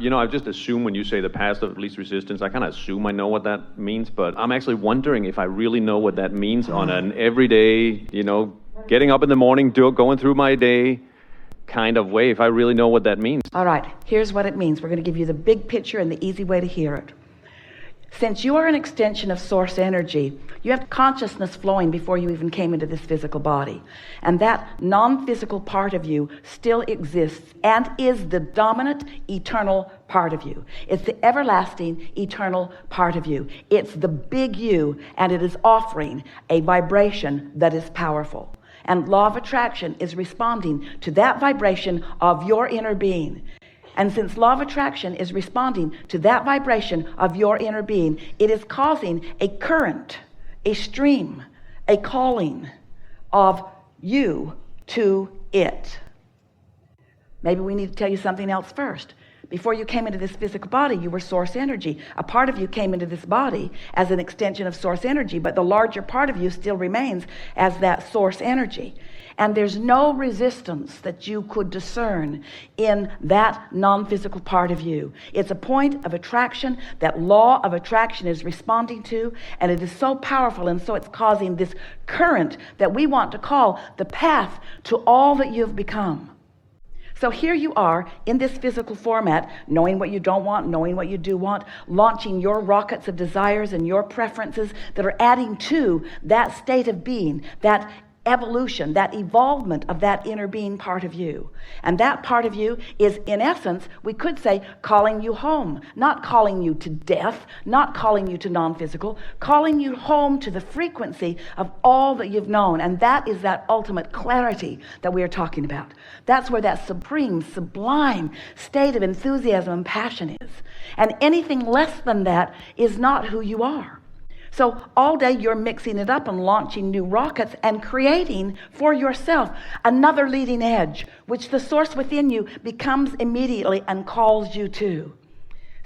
You know, I just assume when you say the path of least resistance, I kind of assume I know what that means, but I'm actually wondering if I really know what that means on an everyday, getting up in the morning, going through my day kind of way, if I really know what that means. All right, here's what it means. We're going to give you the big picture and the easy way to hear it. Since you are an extension of source energy, you have consciousness flowing before you even came into this physical body. And that non-physical part of you still exists and is the dominant, eternal part of you. It's the everlasting, eternal part of you. It's the big you, and it is offering a vibration that is powerful. And law of attraction is responding to that vibration of your inner being. And since law of attraction is responding to that vibration of your inner being, it is causing a current, a stream, a calling of you to it. Maybe we need to tell you something else first. Before you came into this physical body, you were source energy. A part of you came into this body as an extension of source energy, but the larger part of you still remains as that source energy. And there's no resistance that you could discern in that non-physical part of you. It's a point of attraction that law of attraction is responding to, and it is so powerful, and so it's causing this current that we want to call the path to all that you've become. So here you are in this physical format, knowing what you don't want, knowing what you do want, launching your rockets of desires and your preferences that are adding to that state of being, that evolution, that evolvement of that inner being part of you. And that part of you is, in essence, we could say, calling you home, not calling you to death, not calling you to non-physical, calling you home to the frequency of all that you've known. And that is that ultimate clarity that we are talking about. That's where that supreme, sublime state of enthusiasm and passion is. And anything less than that is not who you are. So all day you're mixing it up and launching new rockets and creating for yourself another leading edge, which the source within you becomes immediately and calls you to.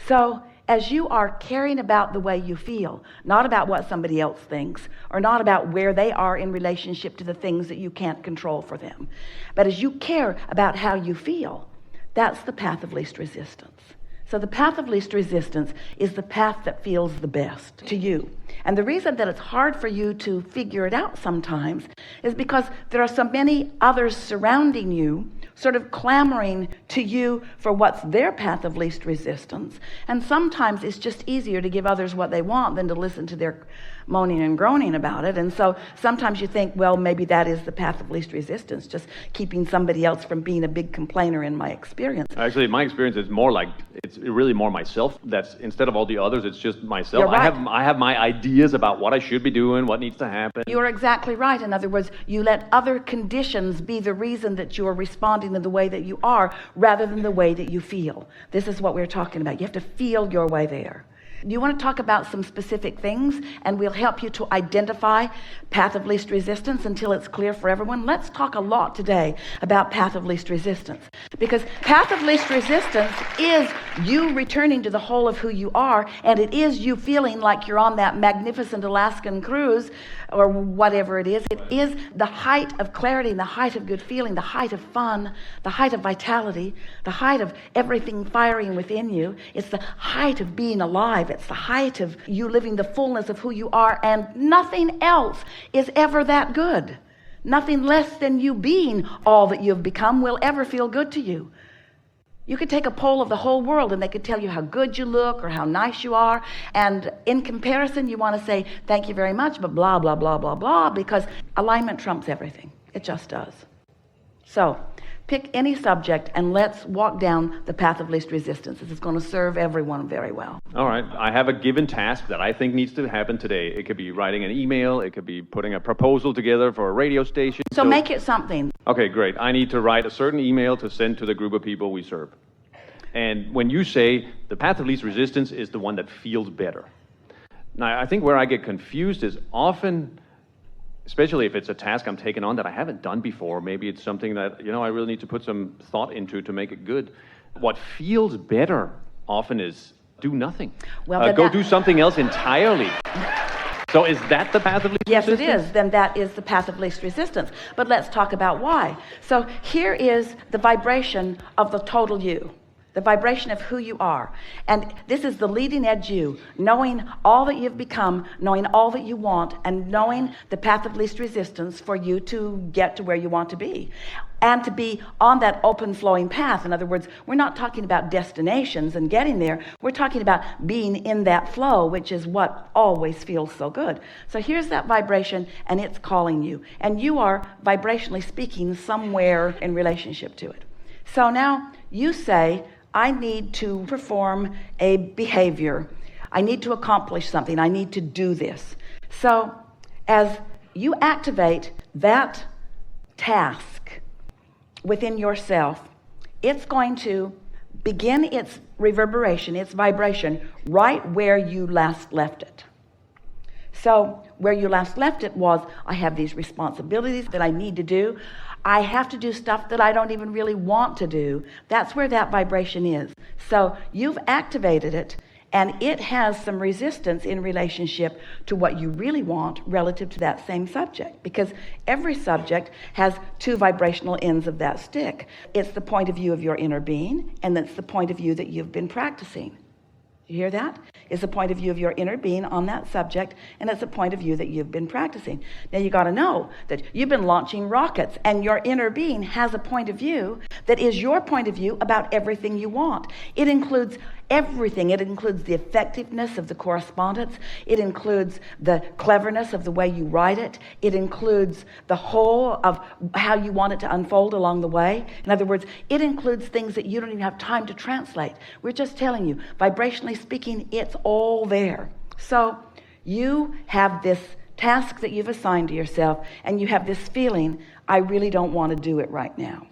So as you are caring about the way you feel, not about what somebody else thinks, or not about where they are in relationship to the things that you can't control for them, but as you care about how you feel, that's the path of least resistance. So the path of least resistance is the path that feels the best to you. And the reason that it's hard for you to figure it out sometimes is because there are so many others surrounding you, sort of clamoring to you for what's their path of least resistance. And sometimes it's just easier to give others what they want than to listen to their moaning and groaning about it. And so sometimes you think, well, maybe that is the path of least resistance, just keeping somebody else from being a big complainer in my experience. Actually, my experience is more like, it's really more myself. That's, instead of all the others, it's just myself. You're right. I have my ideas about what I should be doing, what needs to happen. You're exactly right. In other words, you let other conditions be the reason that you are responding in the way that you are, rather than the way that you feel. This is what we're talking about. You have to feel your way there. Do you want to talk about some specific things, and we'll help you to identify path of least resistance until it's clear for everyone? Let's talk a lot today about path of least resistance, because path of least resistance is you returning to the whole of who you are, and it is you feeling like you're on that magnificent Alaskan cruise or whatever it is. It is the height of clarity, the height of good feeling, the height of fun, the height of vitality, the height of everything firing within you. It's the height of being alive. It's the height of you living the fullness of who you are, and nothing else is ever that good. Nothing less than you being all that you've become will ever feel good to you. You could take a poll of the whole world and they could tell you how good you look or how nice you are, and in comparison you want to say thank you very much, but blah blah blah blah blah, because alignment trumps everything. It just does. So pick any subject and let's walk down the path of least resistance. This is going to serve everyone very well. All right. I have a given task that I think needs to happen today. It could be writing an email. It could be putting a proposal together for a radio station. So make it something. Okay, great. I need to write a certain email to send to the group of people we serve. And when you say the path of least resistance is the one that feels better. Now, I think where I get confused is often, especially if it's a task I'm taking on that I haven't done before, maybe it's something that, I really need to put some thought into to make it good. What feels better often is do nothing. Well, go do something else entirely. So is that the path of least Yes, resistance? it is. Then that is the path of least resistance. But let's talk about why. So here is the vibration of the total you, the vibration of who you are. And this is the leading edge you, knowing all that you've become, knowing all that you want, and knowing the path of least resistance for you to get to where you want to be. And to be on that open flowing path. In other words, we're not talking about destinations and getting there. We're talking about being in that flow, which is what always feels so good. So here's that vibration, and it's calling you. And you are, vibrationally speaking, somewhere in relationship to it. So now you say, I need to perform a behavior. I need to accomplish something. I need to do this. So as you activate that task within yourself, it's going to begin its reverberation, its vibration, right where you last left it. So where you last left it was, I have these responsibilities that I need to do. I have to do stuff that I don't even really want to do. That's where that vibration is. So you've activated it, and it has some resistance in relationship to what you really want relative to that same subject, because every subject has two vibrational ends of that stick. It's the point of view of your inner being, and that's the point of view that you've been practicing. You hear that? It's the point of view of your inner being on that subject, and it's a point of view that you've been practicing. Now you got to know that you've been launching rockets, and your inner being has a point of view that is your point of view about everything you want. It includes everything. It includes the effectiveness of the correspondence. It includes the cleverness of the way you write it. It includes the whole of how you want it to unfold along the way. In other words, it includes things that you don't even have time to translate. We're just telling you, vibrationally speaking, it's all there. So you have this task that you've assigned to yourself, and you have this feeling, I really don't want to do it right now.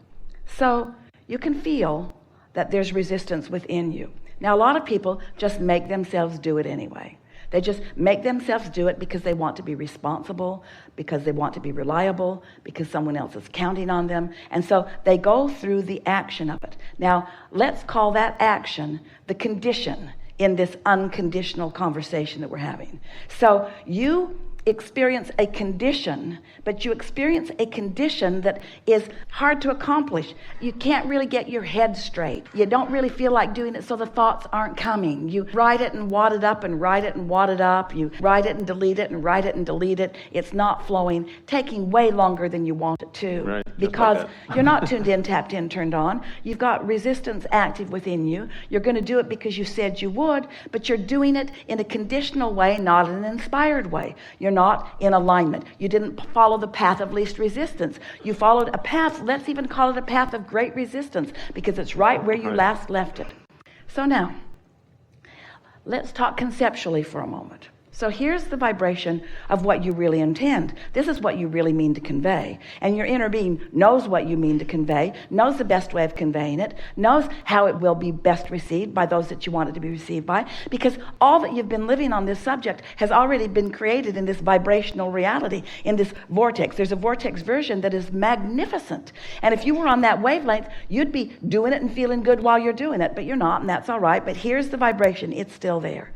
So you can feel that there's resistance within you. Now, a lot of people just make themselves do it anyway. They just make themselves do it because they want to be responsible, because they want to be reliable, because someone else is counting on them. And so they go through the action of it. Now, let's call that action the condition in this unconditional conversation that we're having. So you experience a condition, but you experience a condition that is hard to accomplish. You can't really get your head straight. You don't really feel like doing it, so the thoughts aren't coming. You write it and wad it up and write it and wad it up. You write it and delete it and write it and delete it. It's not flowing, taking way longer than you want it to. Right, because like you're not tuned in, tapped in, turned on. You've got resistance active within you. You're going to do it because you said you would, but you're doing it in a conditional way, not an inspired way. You're not in alignment. You didn't follow the path of least resistance. You followed a path, let's even call it a path of great resistance, because it's right where you last left it. So now, let's talk conceptually for a moment. So here's the vibration of what you really intend. This is what you really mean to convey. And your inner being knows what you mean to convey, knows the best way of conveying it, knows how it will be best received by those that you want it to be received by, because all that you've been living on this subject has already been created in this vibrational reality, in this vortex. There's a vortex version that is magnificent. And if you were on that wavelength, you'd be doing it and feeling good while you're doing it, but you're not, and that's all right. But here's the vibration. It's still there.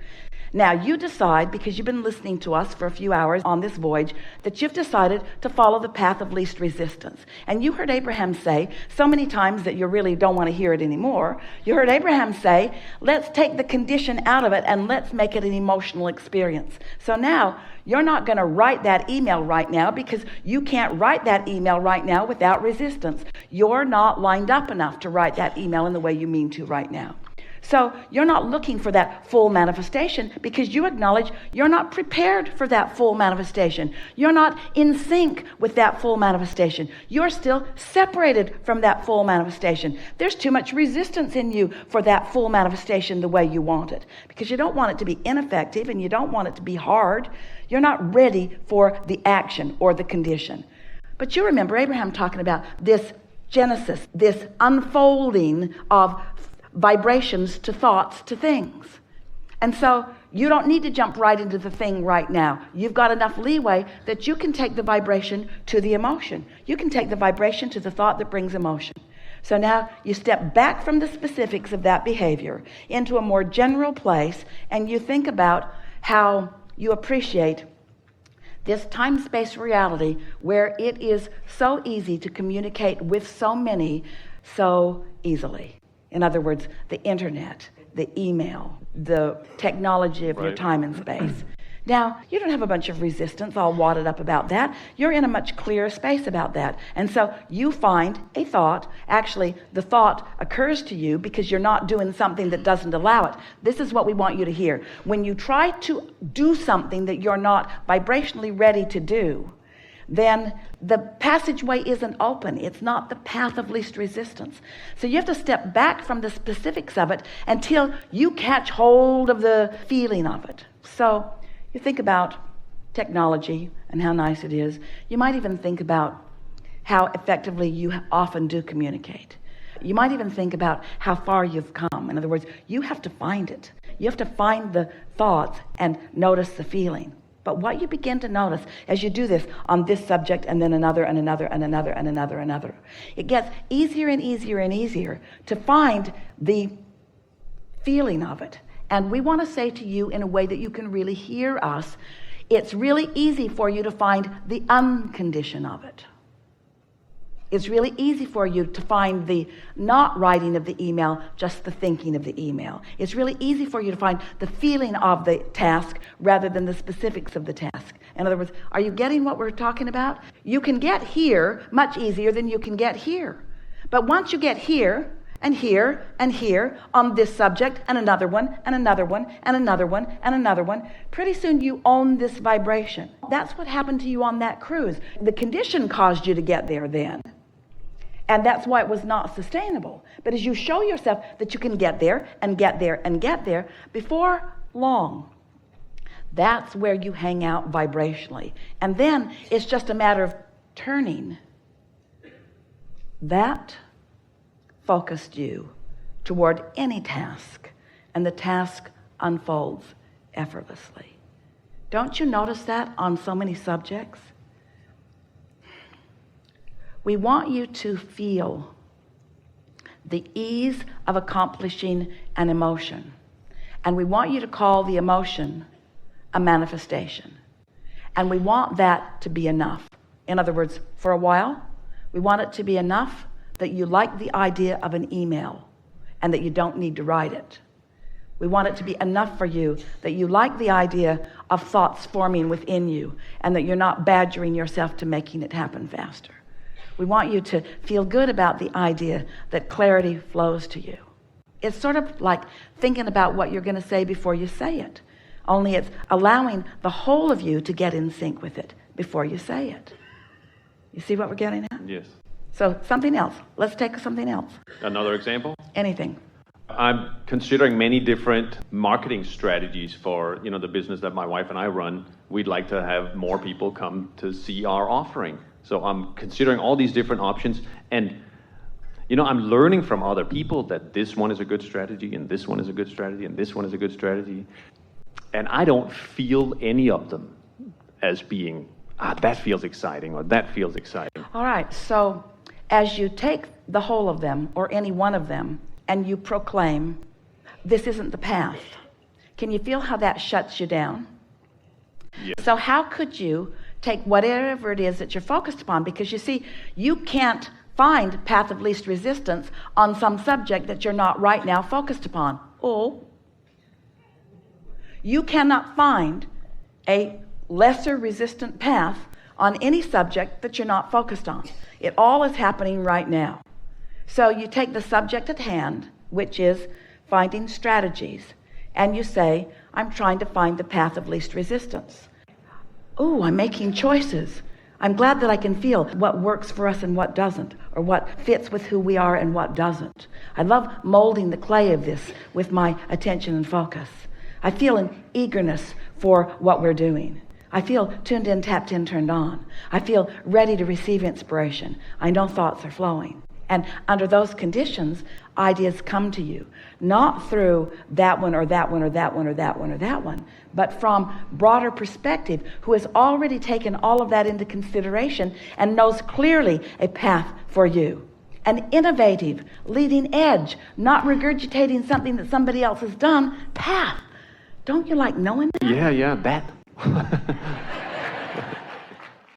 Now you decide, because you've been listening to us for a few hours on this voyage, that you've decided to follow the path of least resistance. And you heard Abraham say so many times that you really don't want to hear it anymore. You heard Abraham say, let's take the condition out of it and let's make it an emotional experience. So now you're not going to write that email right now, because you can't write that email right now without resistance. You're not lined up enough to write that email in the way you mean to right now. So you're not looking for that full manifestation, because you acknowledge you're not prepared for that full manifestation. You're not in sync with that full manifestation. You're still separated from that full manifestation. There's too much resistance in you for that full manifestation the way you want it, because you don't want it to be ineffective and you don't want it to be hard. You're not ready for the action or the condition. But you remember Abraham talking about this genesis, this unfolding of vibrations to thoughts to things. And so you don't need to jump right into the thing right now. You've got enough leeway that you can take the vibration to the emotion. You can take the vibration to the thought that brings emotion. So now you step back from the specifics of that behavior into a more general place, and you think about how you appreciate This time-space reality where it is so easy to communicate with so many so easily. In other words, the internet, the email, the technology of your time and space. Now, you don't have a bunch of resistance all wadded up about that. You're in a much clearer space about that. And so you find a thought. Actually, the thought occurs to you because you're not doing something that doesn't allow it. This is what we want you to hear. When you try to do something that you're not vibrationally ready to do, then the passageway isn't open. It's not the path of least resistance. So you have to step back from the specifics of it until you catch hold of the feeling of it. So you think about technology and how nice it is. You might even think about how effectively you often do communicate. You might even think about how far you've come. In other words, you have to find it. You have to find the thoughts and notice the feeling. But what you begin to notice as you do this on this subject and then another and another and another and another and another, it gets easier and easier and easier to find the feeling of it. And we want to say to you in a way that you can really hear us, it's really easy for you to find the uncondition of it. It's really easy for you to find the not writing of the email, just the thinking of the email. It's really easy for you to find the feeling of the task rather than the specifics of the task. In other words, are you getting what we're talking about? You can get here much easier than you can get here. But once you get here, and here, and here, on this subject, and another one, and another one, and another one, and another one, pretty soon you own this vibration. That's what happened to you on that cruise. The condition caused you to get there then. And that's why it was not sustainable. But as you show yourself that you can get there, and get there, and get there, before long, that's where you hang out vibrationally. And then it's just a matter of turning that focused you toward any task, and the task unfolds effortlessly. Don't you notice that on so many subjects? We want you to feel the ease of accomplishing an emotion, and we want you to call the emotion a manifestation, and we want that to be enough. In other words, for a while, we want it to be enough that you like the idea of an email and that you don't need to write it. We want it to be enough for you that you like the idea of thoughts forming within you and that you're not badgering yourself to making it happen faster. We want you to feel good about the idea that clarity flows to you. It's sort of like thinking about what you're going to say before you say it, only it's allowing the whole of you to get in sync with it before you say it. You see what we're getting at? Yes. So something else. Let's take something else. Another example? Anything. I'm considering many different marketing strategies for, the business that my wife and I run. We'd like to have more people come to see our offering. So I'm considering all these different options, and I'm learning from other people that this one is a good strategy, and this one is a good strategy, and this one is a good strategy. And I don't feel any of them as being, that feels exciting, or that feels exciting. All right, so as you take the whole of them, or any one of them, and you proclaim, this isn't the path, can you feel how that shuts you down? Yes. So how could you take whatever it is that you're focused upon? Because you see, you can't find path of least resistance on some subject that you're not right now focused upon. Oh, you cannot find a lesser resistant path on any subject that you're not focused on. It all is happening right now. So you take the subject at hand, which is finding strategies, and you say, I'm trying to find the path of least resistance. Oh, I'm making choices. I'm glad that I can feel what works for us and what doesn't, or what fits with who we are and what doesn't. I love molding the clay of this with my attention and focus. I feel an eagerness for what we're doing. I feel tuned in, tapped in, turned on. I feel ready to receive inspiration. I know thoughts are flowing. And under those conditions, ideas come to you, not through that one or that one or that one or that one or that one, but from broader perspective, who has already taken all of that into consideration and knows clearly a path for you. An innovative, leading edge, not regurgitating something that somebody else has done, path. Don't you like knowing that? Yeah, that.